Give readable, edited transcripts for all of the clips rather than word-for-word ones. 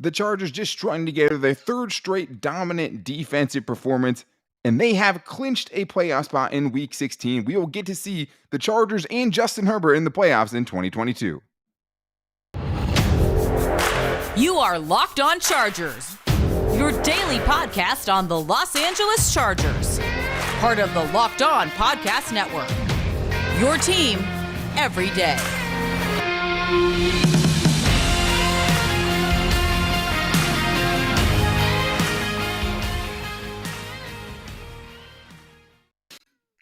The Chargers just strung together their third straight dominant defensive performance, and they have clinched a playoff spot in Week 16. We will get to see the Chargers and Justin Herbert in the playoffs in 2022. You are Locked On Chargers, your daily podcast on the Los Angeles Chargers, part of the Locked On Podcast Network, your team every day.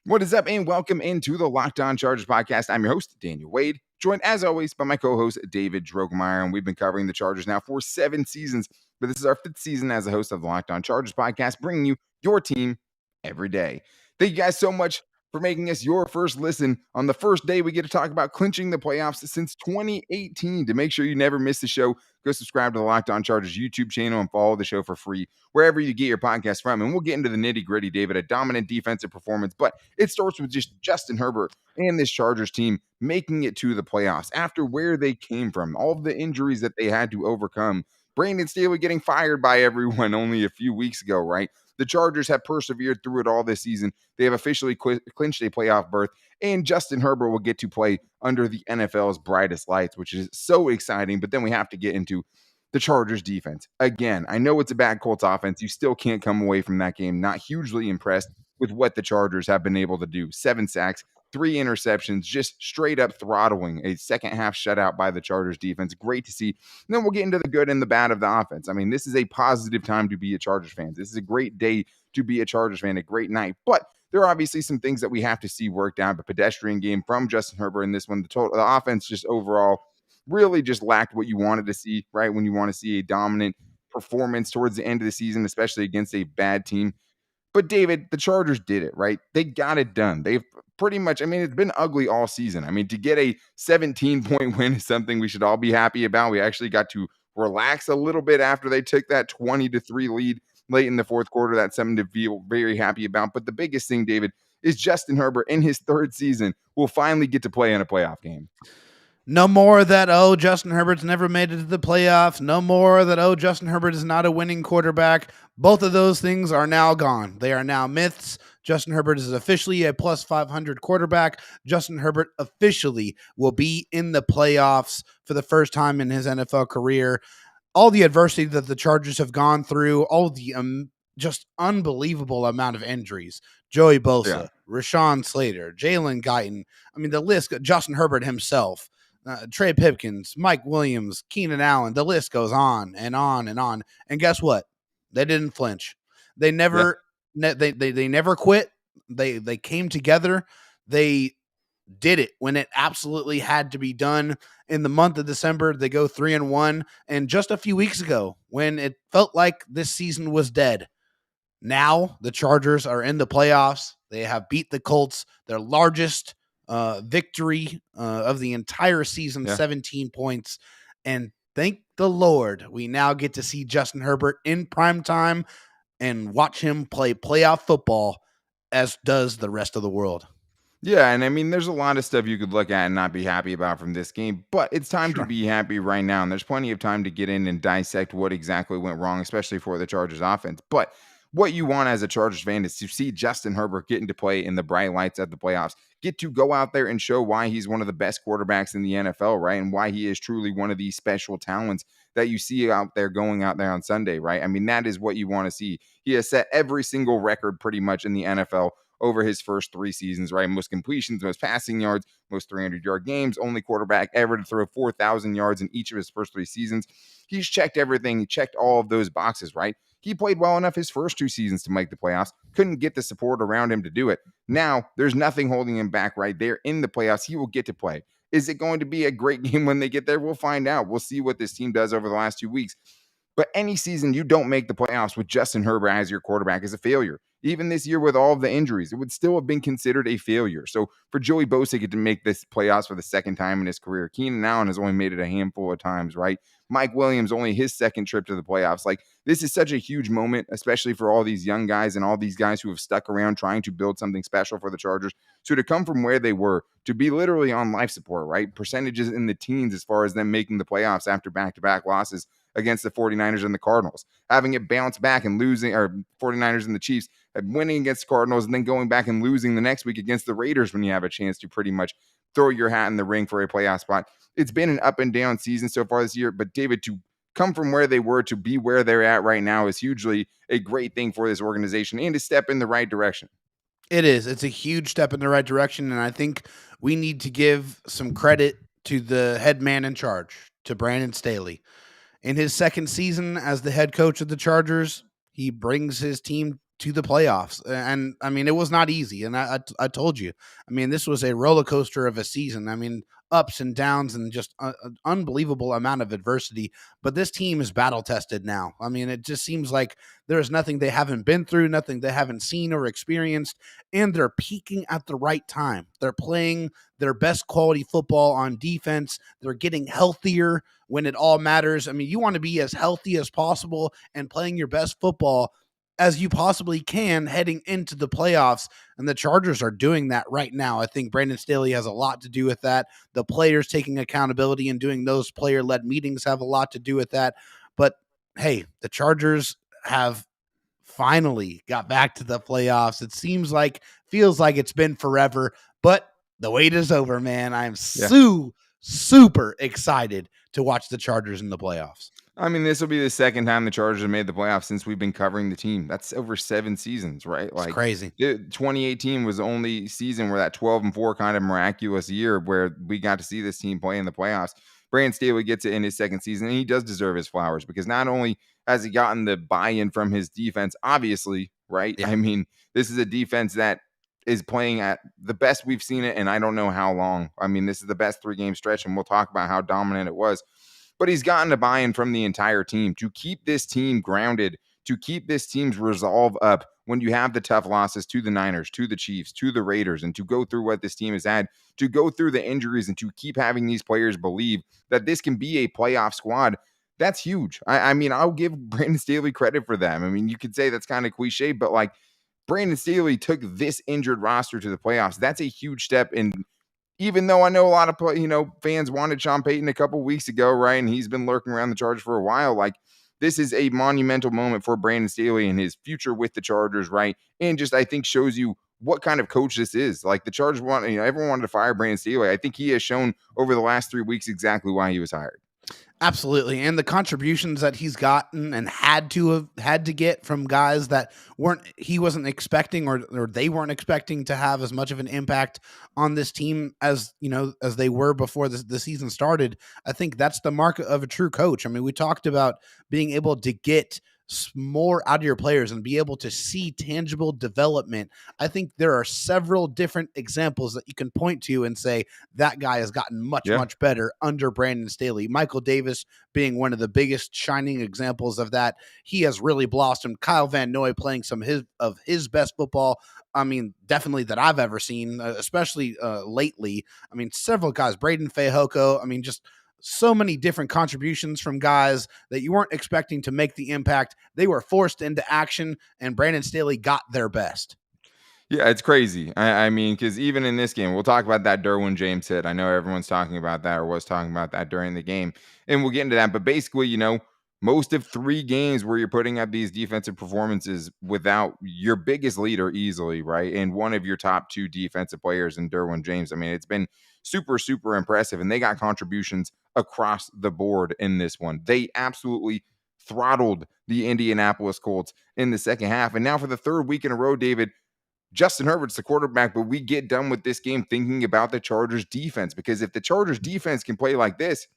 What is up, and welcome into the Locked On Chargers podcast. I'm your host, Daniel Wade, joined as always by my co-host, David Drogemeyer, and we've been covering the Chargers now for 7 seasons, but this is our 5th season as a host of the Locked On Chargers podcast, bringing you your team every day. Thank you guys so much for making us your first listen on the first day we get to talk about clinching the playoffs since 2018. To make sure you never miss the show, go subscribe to the Locked On Chargers YouTube channel and follow the show for free wherever you get your podcast from. And we'll get into the nitty-gritty, David, a dominant defensive performance, but it starts with just Justin Herbert and this Chargers team making it to the playoffs after where they came from, all of the injuries that they had to overcome. Brandon Staley getting fired by everyone only a few weeks ago, right? The Chargers have persevered through it all this season. They have officially clinched a playoff berth, and Justin Herbert will get to play under the NFL's brightest lights, which is so exciting. But then we have to get into the Chargers defense. Again, I know it's a bad Colts offense. You still can't come away from that game not hugely impressed with what the Chargers have been able to do. 7 sacks, 3 interceptions, just straight up throttling a second half shutout by the Chargers defense. Great to see. And then we'll get into the good and the bad of the offense. I mean, this is a positive time to be a Chargers fan. This is a great day to be a Chargers fan, a great night. But there are obviously some things that we have to see worked out. A pedestrian game from Justin Herbert in this one. The offense just overall really just lacked what you wanted to see, right? When you want to see a dominant performance towards the end of the season, especially against a bad team. But David, the Chargers did it, right? They got it done. They've pretty much, I mean, it's been ugly all season. I mean, to get a 17-point win is something we should all be happy about. We actually got to relax a little bit after they took that 20-3 lead late in the fourth quarter. That's something to feel very happy about. But the biggest thing, David, is Justin Herbert in his 3rd season will finally get to play in a playoff game. No more that, Justin Herbert's never made it to the playoffs. No more that, Justin Herbert is not a winning quarterback. Both of those things are now gone. They are now myths. Justin Herbert is officially a plus 500 quarterback. Justin Herbert officially will be in the playoffs for the first time in his NFL career. All the adversity that the Chargers have gone through, all the just unbelievable amount of injuries. Joey Bosa, Rashawn Slater, Jalen Guyton. I mean, the list, Justin Herbert himself. Trey Pipkins, Mike Williams, Keenan Allen, the list goes on and on and on. And guess what? They didn't flinch. They never they never quit. They came together. They did it when it absolutely had to be done. In the month of December, they go 3-1. And just a few weeks ago, when it felt like this season was dead, now the Chargers are in the playoffs. They have beat the Colts, their largest victory of the entire season, 17 points. And thank the Lord, we now get to see Justin Herbert in prime time and watch him play playoff football, as does the rest of the world. Yeah, and I mean, there's a lot of stuff you could look at and not be happy about from this game, but it's time to be happy right now, and there's plenty of time to get in and dissect what exactly went wrong, especially for the Chargers offense. But what you want as a Chargers fan is to see Justin Herbert getting to play in the bright lights of the playoffs, get to go out there and show why he's one of the best quarterbacks in the NFL, right? And why he is truly one of these special talents that you see out there going out there on Sunday, right? I mean, that is what you want to see. He has set every single record pretty much in the NFL over his first 3 seasons, right? Most completions, most passing yards, most 300-yard games, only quarterback ever to throw 4,000 yards in each of his first 3 seasons. He's checked everything. He checked all of those boxes, right? He played well enough his first 2 seasons to make the playoffs, couldn't get the support around him to do it. Now, there's nothing holding him back right there in the playoffs. He will get to play. Is it going to be a great game when they get there? We'll find out. We'll see what this team does over the last 2 weeks. But any season you don't make the playoffs with Justin Herbert as your quarterback is a failure. Even this year with all of the injuries, it would still have been considered a failure. So for Joey Bosa to make this playoffs for the second time in his career, Keenan Allen has only made it a handful of times, right? Mike Williams, only his second trip to the playoffs. Like, this is such a huge moment, especially for all these young guys and all these guys who have stuck around trying to build something special for the Chargers. So to come from where they were to be literally on life support, right? Percentages in the teens as far as them making the playoffs after back-to-back losses against the 49ers and the Cardinals, having it bounce back and losing, or 49ers and the Chiefs winning against the Cardinals and then going back and losing the next week against the Raiders when you have a chance to pretty much throw your hat in the ring for a playoff spot. It's been an up and down season so far this year, but David, to come from where they were to be where they're at right now is hugely a great thing for this organization and a step in the right direction. It is. It's a huge step in the right direction, and I think we need to give some credit to the head man in charge, to Brandon Staley. In his second season as the head coach of the Chargers, he brings his team to the playoffs. And I mean, it was not easy. And I told you, I mean, this was a roller coaster of a season. I mean, ups and downs and just an unbelievable amount of adversity. But this team is battle tested now. I mean, it just seems like there's nothing they haven't been through, nothing they haven't seen or experienced. And they're peaking at the right time. They're playing their best quality football on defense. They're getting healthier when it all matters. I mean, you want to be as healthy as possible and playing your best football as you possibly can heading into the playoffs. And the Chargers are doing that right now. I think Brandon Staley has a lot to do with that. The players taking accountability and doing those player-led meetings have a lot to do with that. But hey, the Chargers have finally got back to the playoffs. It feels like it's been forever, but the wait is over, man. I'm super excited to watch the Chargers in the playoffs. I mean, this will be the second time the Chargers have made the playoffs since we've been covering the team. That's over 7 seasons, right? Like, it's crazy. 2018 was the only season where that 12-4 kind of miraculous year where we got to see this team play in the playoffs. Brandon Staley gets it in his second season, and he does deserve his flowers because not only has he gotten the buy-in from his defense, obviously, right? Yeah. I mean, this is a defense that is playing at the best we've seen it, and I don't know how long. I mean, this is the best 3-game stretch, and we'll talk about how dominant it was. But he's gotten a buy-in from the entire team to keep this team grounded, to keep this team's resolve up when you have the tough losses to the Niners, to the Chiefs, to the Raiders, and to go through what this team has had, to go through the injuries and to keep having these players believe that this can be a playoff squad. That's huge. I mean, I'll give Brandon Staley credit for that. I mean, you could say that's kind of cliche, but like Brandon Staley took this injured roster to the playoffs. That's a huge step in. Even though I know a lot of fans wanted Sean Payton a couple weeks ago, right? And he's been lurking around the Chargers for a while. Like, this is a monumental moment for Brandon Staley and his future with the Chargers, right? And just, I think, shows you what kind of coach this is. Like, the Chargers everyone wanted to fire Brandon Staley. I think he has shown over the last 3 weeks exactly why he was hired. Absolutely. And the contributions that he's gotten and had to get from guys that he wasn't expecting or they weren't expecting to have as much of an impact on this team as they were before the season started. I think that's the mark of a true coach. I mean, we talked about being able to get more out of your players and be able to see tangible development. I think there are several different examples that you can point to and say that guy has gotten much better under Brandon Staley. Michael Davis being one of the biggest shining examples of that. He has really blossomed. Kyle Van Noy playing some of his best football. I mean, definitely that I've ever seen, especially lately. I mean, several guys, Braden Fehoko. I mean, just so many different contributions from guys that you weren't expecting to make the impact. They were forced into action, and Brandon Staley got their best. Yeah, it's crazy. I mean, because even in this game, we'll talk about that Derwin James hit. I know everyone's talking about that or was talking about that during the game, and we'll get into that. But basically, most of 3 games where you're putting up these defensive performances without your biggest leader easily, right? And one of your top 2 defensive players in Derwin James. I mean, it's been super, super impressive. And they got contributions across the board in this one. They absolutely throttled the Indianapolis Colts in the second half. And now for the 3rd week in a row, David, Justin Herbert's the quarterback, but we get done with this game thinking about the Chargers defense, because if the Chargers defense can play like this,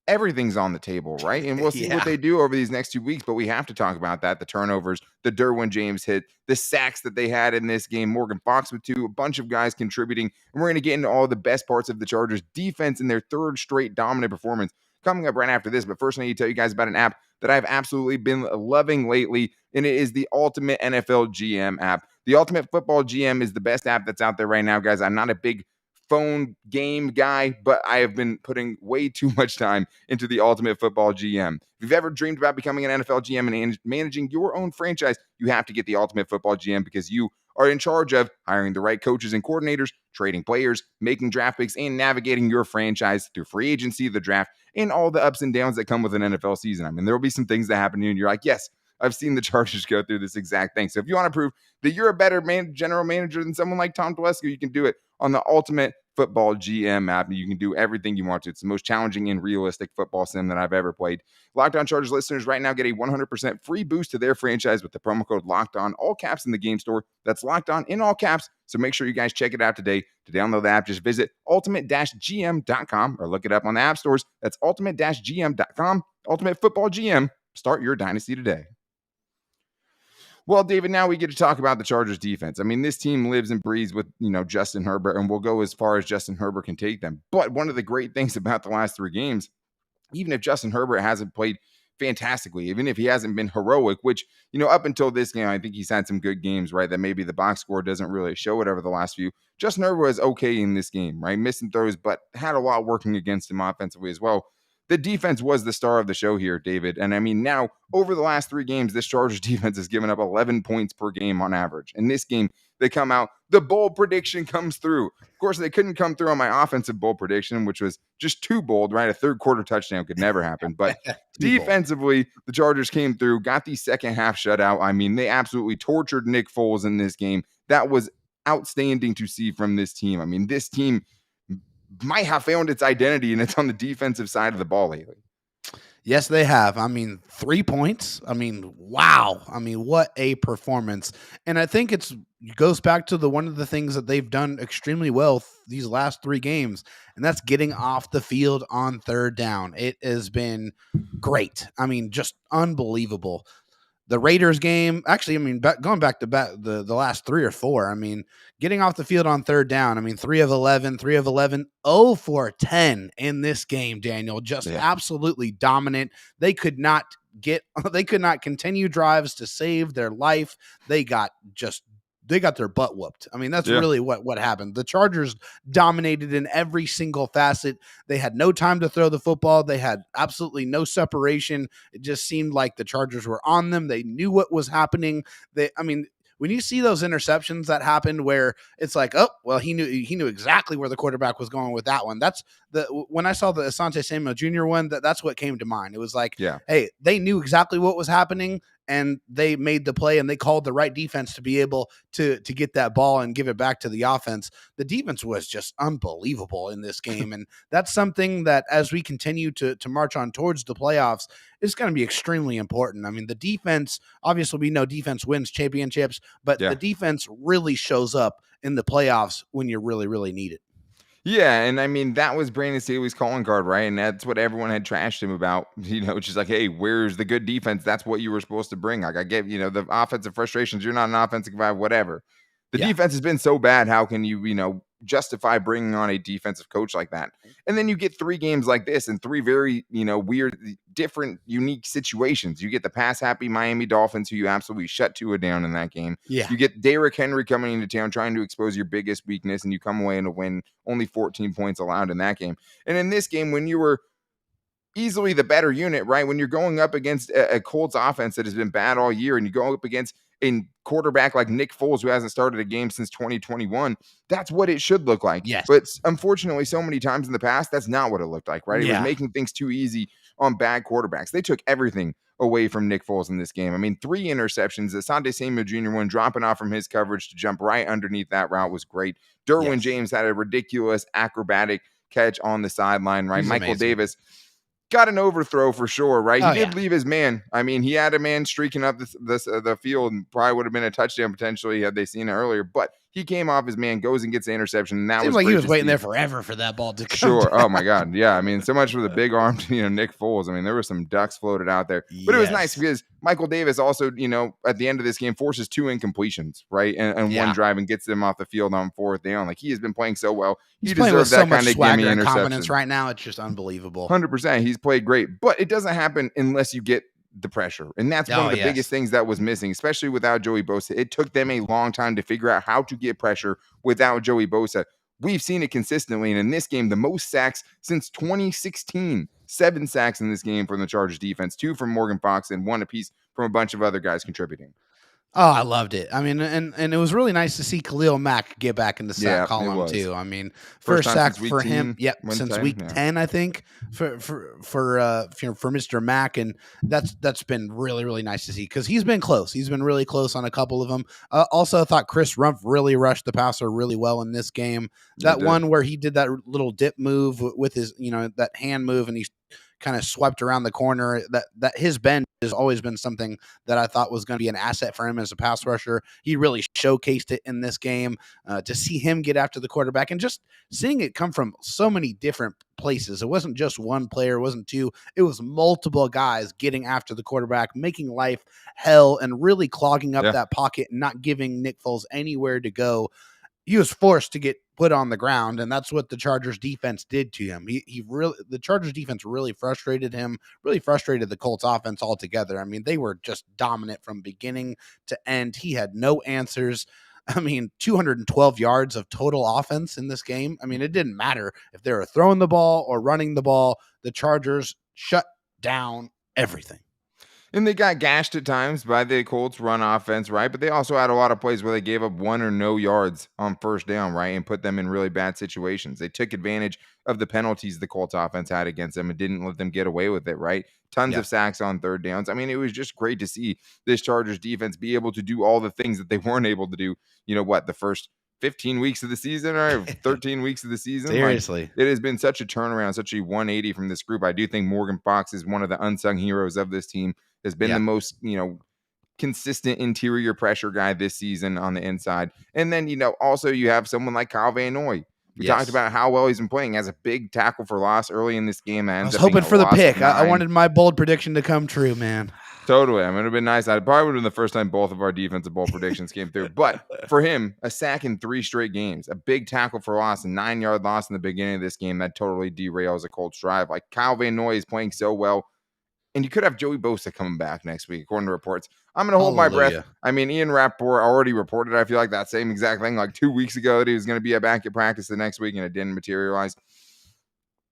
everything's on the table, right? And we'll see what they do over these next 2 weeks, but we have to talk about that. The turnovers, the Derwin James hit, the sacks that they had in this game, Morgan Fox with 2, a bunch of guys contributing, and we're going to get into all the best parts of the Chargers defense in their 3rd straight dominant performance coming up right after this. But first, I need to tell you guys about an app that I've absolutely been loving lately, and it is the Ultimate NFL GM app. The Ultimate Football GM is the best app that's out there right now, guys. I'm not a big phone game guy, but I have been putting way too much time into the Ultimate Football GM. If you've ever dreamed about becoming an NFL GM and managing your own franchise, you have to get the Ultimate Football GM because you are in charge of hiring the right coaches and coordinators, trading players, making draft picks, and navigating your franchise through free agency, the draft, and all the ups and downs that come with an NFL season. I mean, there will be some things that happen and you're like, yes, I've seen the Chargers go through this exact thing. So if you want to prove that you're a better general manager than someone like Tom Telesco, you can do it on the Ultimate Football GM app. You can do everything you want to. It's the most challenging and realistic football sim that I've ever played. Locked On Chargers listeners right now get a 100% free boost to their franchise with the promo code Locked On, all caps in the game store. That's Locked On in all caps. So make sure you guys check it out today. To download the app, just visit ultimate-gm.com or look it up on the app stores. That's ultimate-gm.com. Ultimate Football GM. Start your dynasty today. Well, David, now we get to talk about the Chargers defense. I mean, this team lives and breathes with, Justin Herbert, and we'll go as far as Justin Herbert can take them. But one of the great things about the last 3 games, even if Justin Herbert hasn't played fantastically, even if he hasn't been heroic, which, up until this game, I think he's had some good games, right? That maybe the box score doesn't really show whatever the last few. Justin Herbert was okay in this game, right? Missing throws, but had a lot working against him offensively as well. The defense was the star of the show here, David. And I mean, now over the last 3 games, this Chargers defense has given up 11 points per game on average. In this game, they come out, the bold prediction comes through. Of course, they couldn't come through on my offensive bold prediction, which was just too bold, right? A third quarter touchdown could never happen. But defensively, the Chargers came through, got the second half shutout. I mean, they absolutely tortured Nick Foles in this game. That was outstanding to see from this team. I mean, this team might have found its identity, and it's on the defensive side of the ball lately. Yes, they have. I mean, 3 points. I mean, wow. I mean, what a performance. And I think it goes back to one of the things that they've done extremely well these last 3 games, and that's getting off the field on third down. It has been great. I mean, just unbelievable. The Raiders game, actually, I mean, going back to the last 3 or 4, I mean, getting off the field on third down, I mean, 3 of 11, 0 for 10 in this game, Daniel, just absolutely dominant. They could not continue drives to save their life. They got their butt whooped. I mean, that's really what happened. The Chargers dominated in every single facet. They had no time to throw the football. They had absolutely no separation. It just seemed like the Chargers were on them. They knew what was happening. When you see those interceptions that happened where it's like, oh, well, he knew exactly where the quarterback was going with that one. When I saw the Asante Samuel Jr. one, that's what came to mind. It was like, hey, they knew exactly what was happening, and they made the play, and they called the right defense to be able to get that ball and give it back to the offense. The defense was just unbelievable in this game, and that's something that as we continue to march on towards the playoffs, is going to be extremely important. I mean, the defense, obviously we know defense wins championships, but the defense really shows up in the playoffs when you really, really need it. Yeah, and I mean, that was Brandon Staley's calling card, right? And that's what everyone had trashed him about, just like, hey, where's the good defense? That's what you were supposed to bring. Like, I get, the offensive frustrations. You're not an offensive guy, whatever. The defense has been so bad. How can you, justify bringing on a defensive coach like that? And then you get 3 games like this in 3 very, weird, different, unique situations. You get the pass-happy Miami Dolphins, who you absolutely shut Tua down in that game. Yeah. You get Derrick Henry coming into town trying to expose your biggest weakness, and you come away and win, only 14 points allowed in that game. And in this game, when you were easily the better unit, right? When you're going up against a Colts offense that has been bad all year, and you go up against a quarterback like Nick Foles, who hasn't started a game since 2021, that's what it should look like. Yes. But unfortunately, so many times in the past, that's not what it looked like, right? It was making things too easy on bad quarterbacks. They took everything away from Nick Foles in this game. I mean, 3 interceptions. Asante Samuel Jr. one dropping off from his coverage to jump right underneath that route was great. Derwin James had a ridiculous acrobatic catch on the sideline, right? He's Michael amazing. Davis got an overthrow for sure, right? He did Yeah. leave his man. I mean, he had a man streaking up the field, and probably would have been a touchdown potentially had they seen it earlier. But he came off his man, goes and gets the interception. And that Seems was like he great was to waiting see. there forever for that ball to come Sure. down. Oh my God. Yeah. I mean, so much for the big armed, Nick Foles. I mean, there were some ducks floated out there, but it was nice because Michael Davis also, at the end of this game forces 2 incompletions, right? And one drive and gets them off the field on 4th down. Like, he has been playing so well. He's playing with deserves so that much kind of swagger gimme and interception. confidence right now. It's just unbelievable. 100%. He's played great, but it doesn't happen unless you get the pressure. And that's one of the biggest things that was missing, especially without Joey Bosa. It took them a long time to figure out how to get pressure without Joey Bosa. We've seen it consistently. And in this game, the most sacks since 2016, 7 sacks in this game from the Chargers defense, 2 from Morgan Fox and 1 apiece from a bunch of other guys contributing. Oh, I loved it. I mean, and it was really nice to see Khalil Mack get back in the sack Yeah, it column was. too. I mean, First first time sack since week for him. 10, Yep, win since 10. week Yeah. 10, I think for Mr. Mack, and that's been really really nice to see because he's been close. He's been really close on a couple of them. Also, I thought Chris Rumpf really rushed the passer really well in this game. They That did. one where he did that little dip move with his that hand move, and he kind of swept around the corner. That his bend has always been something that I thought was going to be an asset for him as a pass rusher. He really showcased it in this game. To see him get after the quarterback and just seeing it come from so many different places. It wasn't just one player, it wasn't two. It was multiple guys getting after the quarterback, making life hell and really clogging up Yeah. that pocket and not giving Nick Foles anywhere to go. He was forced to get put on the ground, and that's what the Chargers defense did to him. The Chargers defense really frustrated him, really frustrated the Colts offense altogether. I mean, they were just dominant from beginning to end. He had no answers. I mean, 212 yards of total offense in this game. I mean, it didn't matter if they were throwing the ball or running the ball. The Chargers shut down everything. And they got gashed at times by the Colts run offense, right? But they also had a lot of plays where they gave up 1 or no yards on first down, right? And put them in really bad situations. They took advantage of the penalties the Colts offense had against them and didn't let them get away with it, right? Tons of sacks on third downs. I mean, it was just great to see this Chargers defense be able to do all the things that they weren't able to do, the first 15 weeks of the season or 13 weeks of the season. Seriously. It has been such a turnaround, such a 180 from this group. I do think Morgan Fox is one of the unsung heroes of this team. Has been the most, consistent interior pressure guy this season on the inside. And then, also you have someone like Kyle Van Noy. We talked about how well he's been playing as a big tackle for loss early in this game. I was hoping for the pick. I wanted my bold prediction to come true, man. Totally. I mean, it would have been nice. It probably would have been the first time both of our defensive bold predictions came through. But for him, a sack in 3 straight games, a big tackle for loss, a 9-yard loss in the beginning of this game that totally derails a Colts drive. Like Kyle Van Noy is playing so well. And you could have Joey Bosa coming back next week, according to reports. I'm going to hold my breath. I mean, Ian Rappaport already reported, I feel like, that same exact thing like 2 weeks ago that he was going to be back at practice the next week, and it didn't materialize.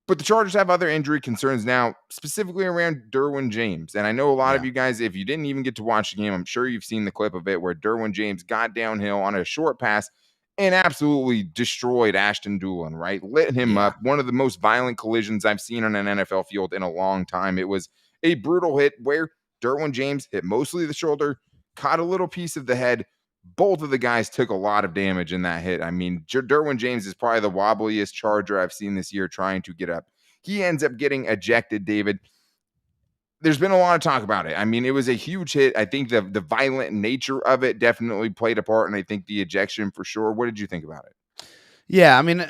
But the Chargers have other injury concerns now, specifically around Derwin James. And I know a lot of you guys, if you didn't even get to watch the game, I'm sure you've seen the clip of it where Derwin James got downhill on a short pass and absolutely destroyed Ashton Dulin, right? Lit him up. One of the most violent collisions I've seen on an NFL field in a long time. It was a brutal hit where Derwin James hit mostly the shoulder, caught a little piece of the head. Both of the guys took a lot of damage in that hit. I mean, Derwin James is probably the wobbliest Charger I've seen this year trying to get up. He ends up getting ejected, David. There's been a lot of talk about it. I mean, it was a huge hit. I think the violent nature of it definitely played a part, and I think the ejection for sure. What did you think about it? Yeah, I mean,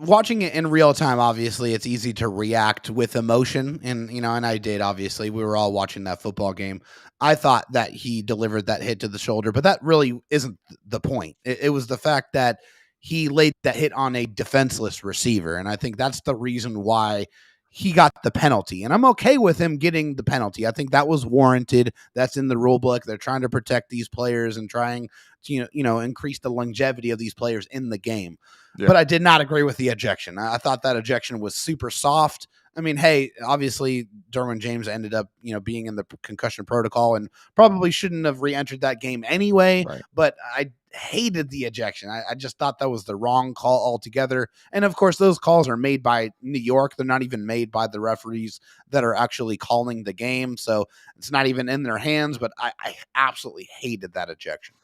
watching it in real time, obviously, it's easy to react with emotion. And, and I did, obviously. We were all watching that football game. I thought that he delivered that hit to the shoulder, but that really isn't the point. It was the fact that he laid that hit on a defenseless receiver. And I think that's the reason why he got the penalty. And I'm okay with him getting the penalty. I think that was warranted. That's in the rule book. They're trying to protect these players and trying to, increase the longevity of these players in the game. Yeah. But I did not agree with the ejection. I thought that ejection was super soft. I mean, hey, obviously Derwin James ended up, being in the concussion protocol and probably shouldn't have re-entered that game anyway. Right. But I hated the ejection. I just thought that was the wrong call altogether. And of course, those calls are made by New York. They're not even made by the referees that are actually calling the game. So it's not even in their hands. But I absolutely hated that ejection.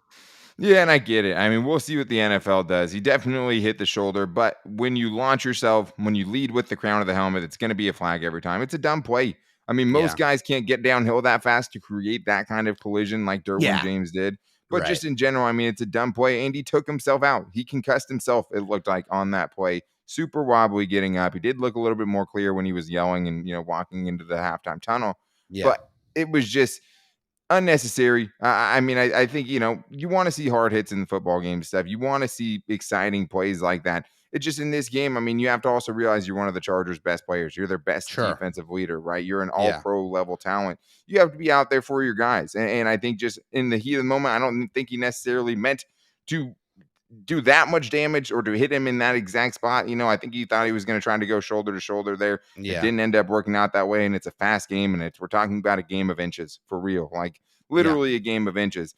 Yeah, and I get it. I mean, we'll see what the NFL does. He definitely hit the shoulder, but when you launch yourself, when you lead with the crown of the helmet, it's going to be a flag every time. It's a dumb play. I mean, most guys can't get downhill that fast to create that kind of collision like Derwin James did. But just in general, I mean, it's a dumb play, and he took himself out. He concussed himself, it looked like, on that play. Super wobbly getting up. He did look a little bit more clear when he was yelling and, walking into the halftime tunnel. Yeah. But it was just unnecessary. I think, you want to see hard hits in the football game stuff. You want to see exciting plays like that. It's just in this game, I mean, you have to also realize you're one of the Chargers' best players. You're their best defensive leader, right? You're an all-pro level talent. You have to be out there for your guys. And I think just in the heat of the moment, I don't think he necessarily meant to do that much damage or to hit him in that exact spot. I think he thought he was going to try to go shoulder to shoulder there. Yeah. It didn't end up working out that way, and it's a fast game, and we're talking about a game of inches for real, like literally a game of inches.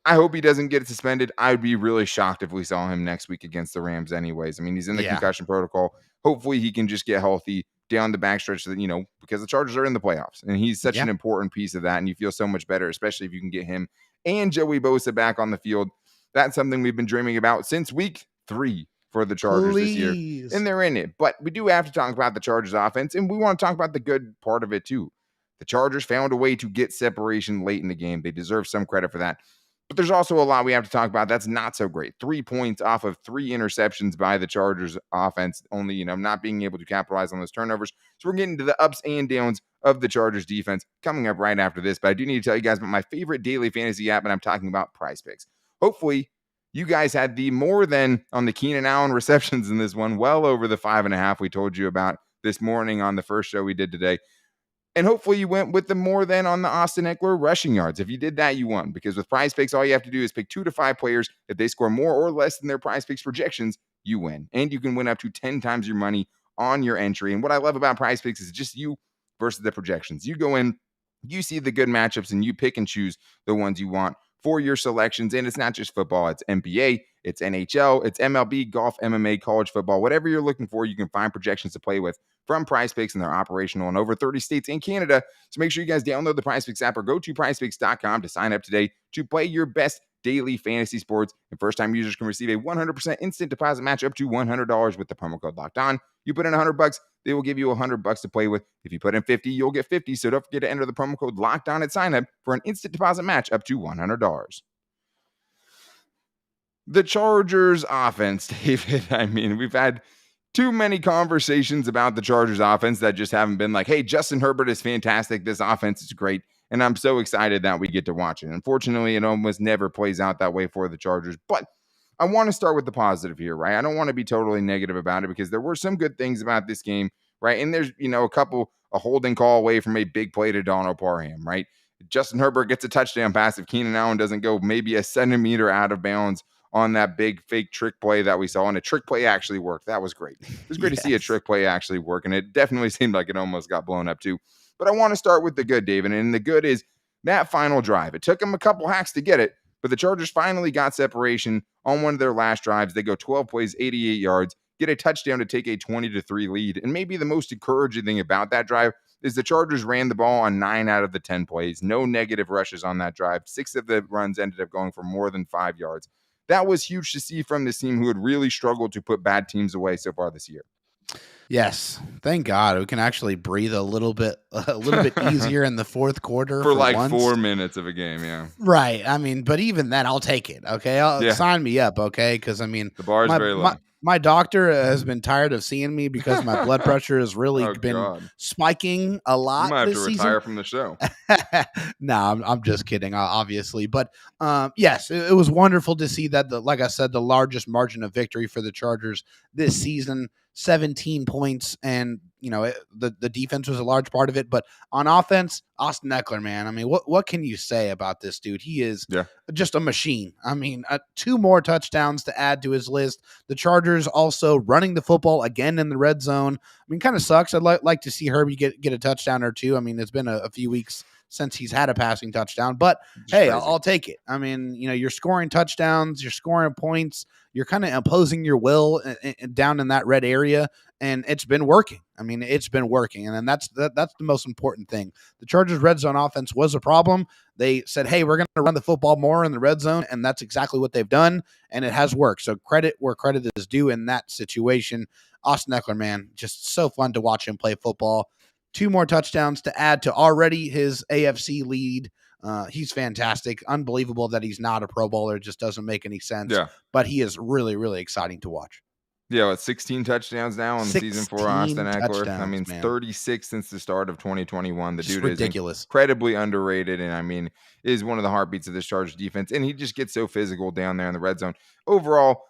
I hope he doesn't get suspended. I would be really shocked if we saw him next week against the Rams anyways. I mean, he's in the concussion protocol. Hopefully he can just get healthy down the backstretch that, because the Chargers are in the playoffs and he's such an important piece of that. And you feel so much better, especially if you can get him and Joey Bosa back on the field. That's something we've been dreaming about since week 3 for the Chargers this year. And they're in it. But we do have to talk about the Chargers offense, and we want to talk about the good part of it too. The Chargers found a way to get separation late in the game. They deserve some credit for that. But there's also a lot we have to talk about that's not so great. 3 points off of 3 interceptions by the Chargers offense, only, not being able to capitalize on those turnovers. So we're getting to the ups and downs of the Chargers defense coming up right after this. But I do need to tell you guys about my favorite daily fantasy app, and I'm talking about PrizePicks. Hopefully, you guys had the more than on the Keenan Allen receptions in this one, well over the 5.5 we told you about this morning on the first show we did today. And hopefully you went with the more than on the Austin Eckler rushing yards. If you did that, you won. Because with PrizePicks, all you have to do is pick 2 to 5 players. If they score more or less than their PrizePicks projections, you win. And you can win up to 10 times your money on your entry. And what I love about PrizePicks is just you versus the projections. You go in, you see the good matchups, and you pick and choose the ones you want for your selections. And it's not just football. It's NBA, it's NHL, it's MLB, golf, MMA, college football. Whatever you're looking for, you can find projections to play with from PrizePicks, and they're operational in over 30 states and Canada. So make sure you guys download the PrizePicks app or go to PrizePicks.com to sign up today to play your best daily fantasy sports. And first-time users can receive a 100% instant deposit match up to $100 with the promo code Locked On. You put in $100, they will give you $100 to play with. If you put in 50, you'll get 50. So don't forget to enter the promo code Locked On at sign up for an instant deposit match up to $100. The Chargers offense, David. I mean, we've had too many conversations about the Chargers offense that just haven't been like, hey, Justin Herbert is fantastic. This offense is great. And I'm so excited that we get to watch it. Unfortunately, it almost never plays out that way for the Chargers. But I want to start with the positive here, right? I don't want to be totally negative about it because there were some good things about this game, right? And there's, a holding call away from a big play to Donald Parham, right? Justin Herbert gets a touchdown pass if Keenan Allen doesn't go maybe a centimeter out of bounds on that big fake trick play that we saw. And a trick play actually worked. That was great. It was great to see a trick play actually work. And it definitely seemed like it almost got blown up too. But I want to start with the good, David. And the good is that final drive. It took them a couple hacks to get it, but the Chargers finally got separation on one of their last drives. They go 12 plays, 88 yards, get a touchdown to take a 20-3 lead. And maybe the most encouraging thing about that drive is the Chargers ran the ball on 9 out of the 10 plays. No negative rushes on that drive. 6 of the runs ended up going for more than 5 yards. That was huge to see from this team who had really struggled to put bad teams away so far this year. Yes, thank God we can actually breathe a little bit easier in the fourth quarter for like once. 4 minutes of a game. Yeah, right. I mean, but even then, I'll take it. Okay, sign me up. Okay, because I mean, the bar is very low. My doctor has been tired of seeing me because my blood pressure has really been spiking a lot. You might have to retire from the show. No, I'm just kidding, obviously. But yes, it was wonderful to see that, like I said, the largest margin of victory for the Chargers this season, 17 points. And, the defense was a large part of it. But on offense, Austin Eckler, man, I mean, what can you say about this dude? He is just a machine. I mean, 2 more touchdowns to add to his list. The Chargers also running the football again in the red zone. I mean, kind of sucks. I'd like to see Herbie get a touchdown or 2. I mean, it's been a few weeks since he's had a passing touchdown, but hey, I'll take it. I mean, you're scoring touchdowns, you're scoring points, you're kind of imposing your will down in that red area, and it's been working. I mean, it's been working, and then that's the most important thing. The Chargers' red zone offense was a problem. They said, hey, we're going to run the football more in the red zone, and that's exactly what they've done, and it has worked. So credit where credit is due in that situation. Austin Eckler, man, just so fun to watch him play football. 2 more touchdowns to add to already his AFC lead. He's fantastic. Unbelievable that he's not a Pro Bowler. It just doesn't make any sense. Yeah. But he is really, really exciting to watch. Yeah, 16 touchdowns now on the season for Austin Eckler. I mean, 36 since the start of 2021. The dude ridiculous. Is incredibly underrated, and I mean, is one of the heartbeats of this Chargers defense. And he just gets so physical down there in the red zone. Overall,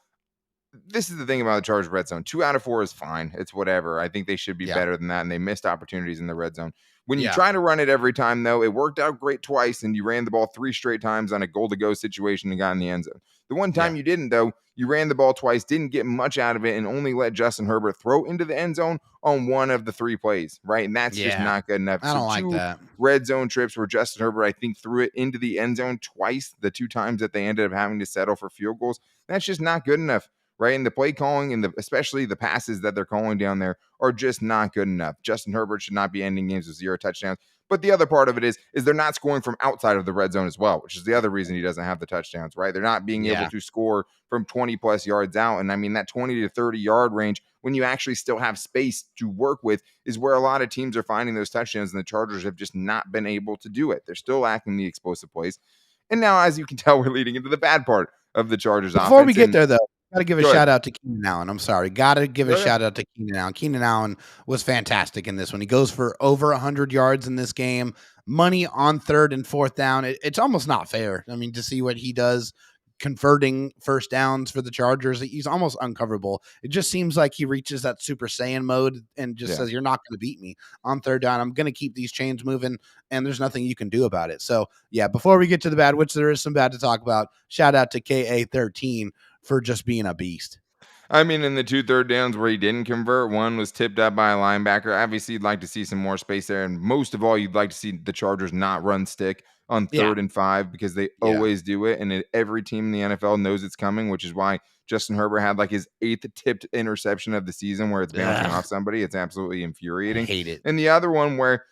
this is the thing about the Chargers red zone. 2 out of 4 is fine. It's whatever. I think they should be better than that, and they missed opportunities in the red zone. When you try to run it every time, though, it worked out great twice, and you ran the ball 3 straight times on a goal-to-go situation and got in the end zone. The one time you didn't, though, you ran the ball twice, didn't get much out of it, and only let Justin Herbert throw into the end zone on 1 of the 3 plays, right? And that's just not good enough. I don't like that. Red zone trips where Justin Herbert, I think, threw it into the end zone twice, the 2 times that they ended up having to settle for field goals. That's just not good enough, right? And the play calling and especially the passes that they're calling down there are just not good enough. Justin Herbert should not be ending games with 0 touchdowns. But the other part of it is they're not scoring from outside of the red zone as well, which is the other reason he doesn't have the touchdowns, right? They're not being able to score from 20 plus yards out. And I mean, that 20 to 30 yard range, when you actually still have space to work with, is where a lot of teams are finding those touchdowns, and the Chargers have just not been able to do it. They're still lacking the explosive plays. And now, as you can tell, we're leading into the bad part of the Chargers offense. Before we get there, though, got to give a shout out to Keenan Allen. I'm sorry. Got to give a shout out to Keenan Allen. Keenan Allen was fantastic in this one. He goes for over 100 yards in this game. Money on 3rd and 4th down. It's almost not fair. I mean, to see what he does converting first downs for the Chargers, he's almost uncoverable. It just seems like he reaches that Super Saiyan mode and just says, you're not going to beat me on 3rd down. I'm going to keep these chains moving, and there's nothing you can do about it. So, yeah, before we get to the bad, which there is some bad to talk about, shout out to KA13 for just being a beast. I mean, in the 2 third downs where he didn't convert, one was tipped up by a linebacker. Obviously, you'd like to see some more space there. And most of all, you'd like to see the Chargers not run stick on 3rd and 5 because they always do it. And every team in the NFL knows it's coming, which is why Justin Herbert had like his 8th tipped interception of the season where it's bouncing off somebody. It's absolutely infuriating. I hate it. And the other one where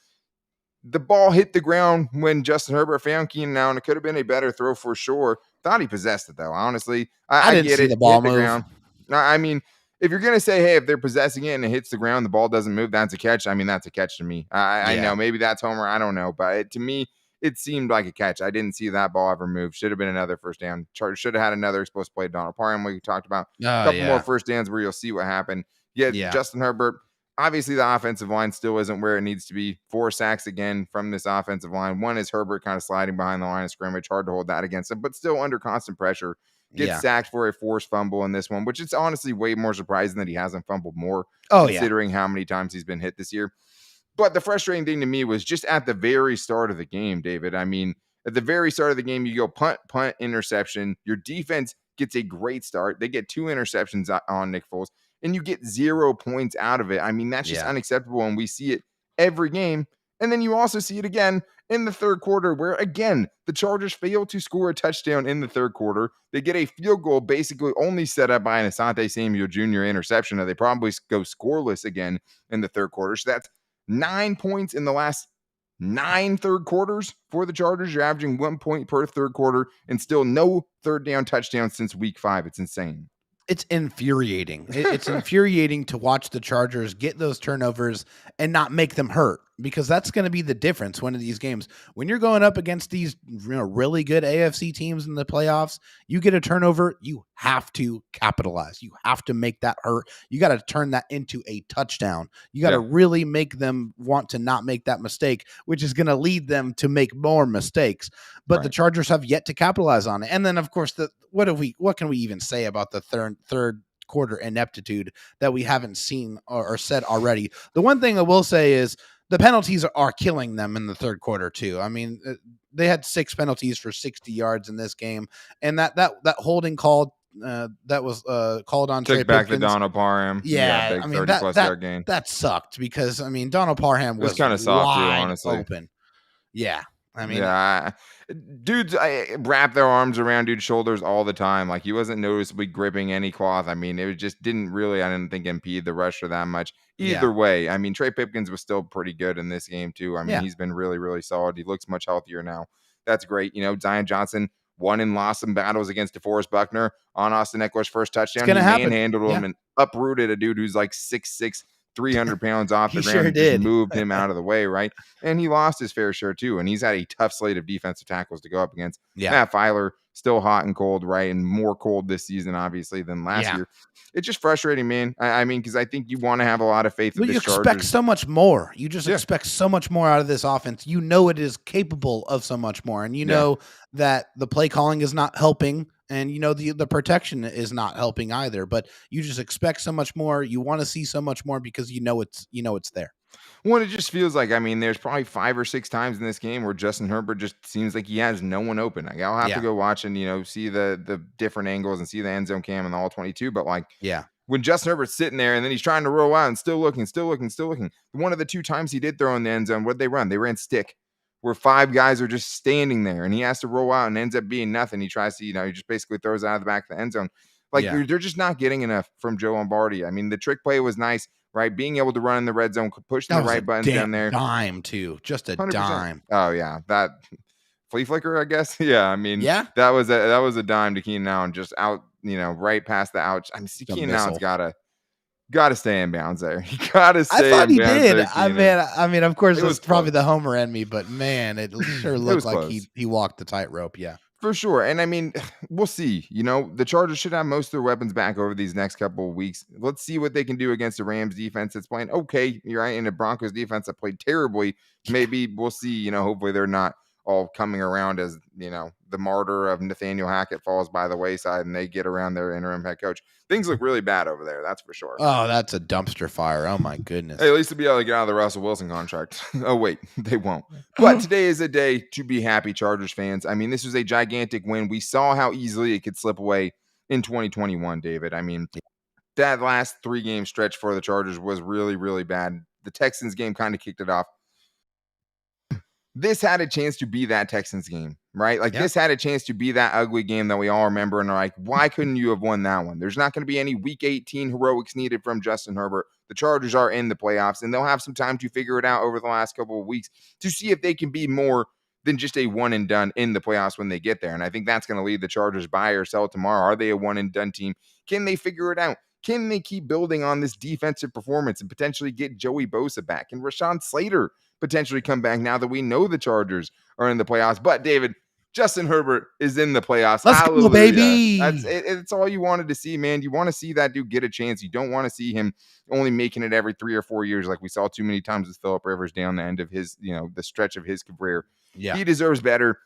the ball hit the ground when Justin Herbert found Keenan Allen. It could have been a better throw for sure. Thought he possessed it, though. Honestly, I didn't get see it. the ball hit move. the ground. I mean, if you're going to say, hey, if they're possessing it and it hits the ground, the ball doesn't move, that's a catch. I mean, that's a catch to me. I know maybe that's homer. I don't know. But to me, it seemed like a catch. I didn't see that ball ever move. Should have been another first down. Chargers should have had another explosive play. Donald Parham, we talked about. A couple more first downs where you'll see what happened. Justin Herbert. Obviously, the offensive line still isn't where it needs to be. 4 sacks again from this offensive line. One is Herbert kind of sliding behind the line of scrimmage. Hard to hold that against him, but still under constant pressure. Gets sacked for a forced fumble in this one, which is honestly way more surprising that he hasn't fumbled more, considering how many times he's been hit this year. But the frustrating thing to me was just at the very start of the game, David. I mean, at the very start of the game, you go punt, interception. Your defense gets a great start. They get 2 interceptions on Nick Foles, and you get 0 points out of it. I mean, that's just unacceptable, and we see it every game. And then you also see it again in the 3rd quarter where, again, the Chargers fail to score a touchdown in the 3rd quarter. They get a field goal basically only set up by an Asante Samuel Jr. interception, and they probably go scoreless again in the 3rd quarter. So that's 9 points in the last 9 third quarters for the Chargers. You're averaging 1 point per 3rd quarter and still no 3rd down touchdown since week 5. It's insane. It's infuriating. It's infuriating to watch the Chargers get those turnovers and not make them hurt, because that's going to be the difference one of these games. When you're going up against these really good AFC teams in the playoffs, you get a turnover, you have to capitalize. You have to make that hurt. You got to turn that into a touchdown. You got to really make them want to not make that mistake, which is going to lead them to make more mistakes. But the Chargers have yet to capitalize on it. And then, of course, what can we even say about the third quarter ineptitude that we haven't seen or said already? The one thing I will say is the penalties are killing them in the 3rd quarter too. I mean, they had 6 penalties for 60 yards in this game, and that holding call that was called on took Trey back Pipkins. the Donald Parham. Yeah, I mean 30+ yard gain. That sucked because I mean Donald Parham was kind of soft too, honestly. Open. Yeah. I mean, dudes wrap their arms around dude's shoulders all the time. Like, he wasn't noticeably gripping any cloth. I mean, it just didn't really, I didn't think, impede the rusher that much. Either way, I mean, Trey Pipkins was still pretty good in this game too. I mean, he's been really, really solid. He looks much healthier now. That's great. Zion Johnson won and lost some battles against DeForest Buckner on Austin Eckler's first touchdown. He manhandled him and uprooted a dude who's like 6'6", 300 pounds off the ground. Just moved him out of the way, right? And he lost his fair share too. And he's had a tough slate of defensive tackles to go up against. Matt Filer still hot and cold, right? And more cold this season, obviously, than last year. It's just frustrating, man. I mean, because I think you want to have a lot of faith in you this expect Chargers. so much more. You just expect so much more out of this offense. You know it is capable of so much more, and you know that the play calling is not helping, and you know the protection is not helping either. But you just expect so much more. You want to see so much more because you know it's there. Well, it just feels like, I mean, there's probably 5 or 6 times in this game where Justin Herbert just seems like he has no one open. Like, I'll have to go watch and, see the different angles and see the end zone cam and the all 22. But like, when Justin Herbert's sitting there and then he's trying to roll out and still looking. One of the 2 times he did throw in the end zone, what'd they run? They ran stick, where 5 guys are just standing there and he has to roll out and ends up being nothing. He tries to, he just basically throws out of the back of the end zone. Like, they're just not getting enough from Joe Lombardi. I mean, the trick play was nice, right? Being able to run in the red zone, pushing the right buttons down there. Dime too, just a 100%. Dime. Oh yeah, that flea flicker, I guess. Yeah, I mean, that was a dime to Keenan Allen, just out, right past the ouch. I mean, Keenan Allen's gotta stay in bounds there. He gotta stay. I thought he did. There, I mean, of course, it was probably close. the homer in me, but man, it sure looked like he walked the tightrope. Yeah. For sure. And I mean, we'll see. The Chargers should have most of their weapons back over these next couple of weeks. Let's see what they can do against the Rams defense that's playing okay. You're right. And the Broncos defense that played terribly. Maybe we'll see, hopefully they're not all coming around as, the martyr of Nathaniel Hackett falls by the wayside and they get around their interim head coach. Things look really bad over there. That's for sure. Oh, that's a dumpster fire. Oh my goodness. Hey, at least to be able to get out of the Russell Wilson contract. Oh, wait, they won't. But today is a day to be happy, Chargers fans. I mean, this was a gigantic win. We saw how easily it could slip away in 2021, David. I mean, that last 3-game stretch for the Chargers was really, really bad. The Texans game kind of kicked it off. This had a chance to be that Texans game, right? Like, this had a chance to be that ugly game that we all remember and are like, why couldn't you have won that one? There's not going to be any Week 18 heroics needed from Justin Herbert. The Chargers are in the playoffs, and they'll have some time to figure it out over the last couple of weeks to see if they can be more than just a one and done in the playoffs when they get there. And I think that's going to lead the Chargers buy or sell tomorrow. Are they a one and done team? Can they figure it out? Can they keep building on this defensive performance and potentially get Joey Bosa back and Rashawn Slater potentially come back now that we know the Chargers are in the playoffs? But David, Justin Herbert is in the playoffs. Let's go, baby. It's all you wanted to see, man. You want to see that dude get a chance. You don't want to see him only making it every 3 or 4 years like we saw too many times with Phillip Rivers down the end of his, the stretch of his career. Yeah. He deserves better.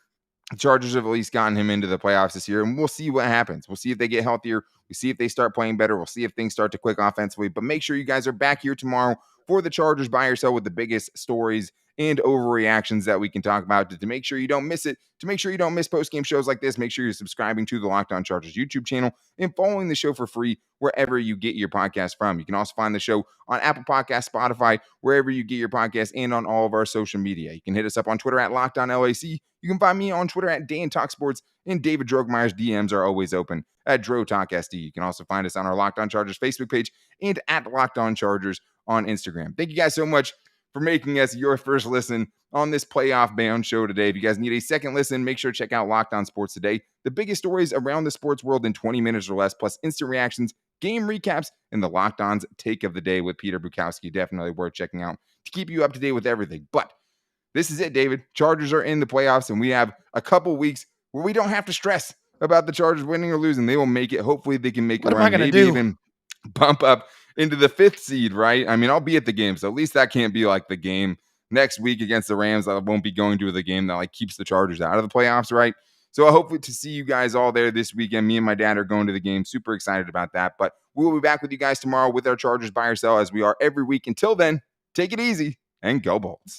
The Chargers have at least gotten him into the playoffs this year, and we'll see what happens. We'll see if they get healthier. We'll see if they start playing better. We'll see if things start to click offensively. But make sure you guys are back here tomorrow for the Chargers buy or sell with the biggest stories and overreactions that we can talk about to make sure you don't miss it. To make sure you don't miss post-game shows like this, make sure you're subscribing to the Locked On Chargers YouTube channel and following the show for free wherever you get your podcast from. You can also find the show on Apple Podcasts, Spotify, wherever you get your podcast, and on all of our social media. You can hit us up on Twitter at Locked On LAC. You can find me on Twitter at Dan Talk Sports, and David Drogmeyer's DMs are always open at Dro Talk SD. You can also find us on our Locked On Chargers Facebook page and at Locked On Chargers on Instagram. Thank you guys so much for making us your first listen on this playoff bound show today. If you guys need a second listen, make sure to check out Locked On Sports Today. The biggest stories around the sports world in 20 minutes or less, plus instant reactions, game recaps, and the Locked On's take of the day with Peter Bukowski. Definitely worth checking out to keep you up to date with everything. But this is it, David. Chargers are in the playoffs, and we have a couple weeks where we don't have to stress about the Chargers winning or losing. They will make it. Hopefully they can make what a run. What am I going to do? Even bump up into the 5th seed, right? I mean, I'll be at the game, so at least that can't be like the game next week against the Rams. I won't be going to the game that like keeps the Chargers out of the playoffs, right? So I hope to see you guys all there this weekend. Me and my dad are going to the game. Super excited about that. But we'll be back with you guys tomorrow with our Chargers buy or sell as we are every week. Until then, take it easy and go Bolts.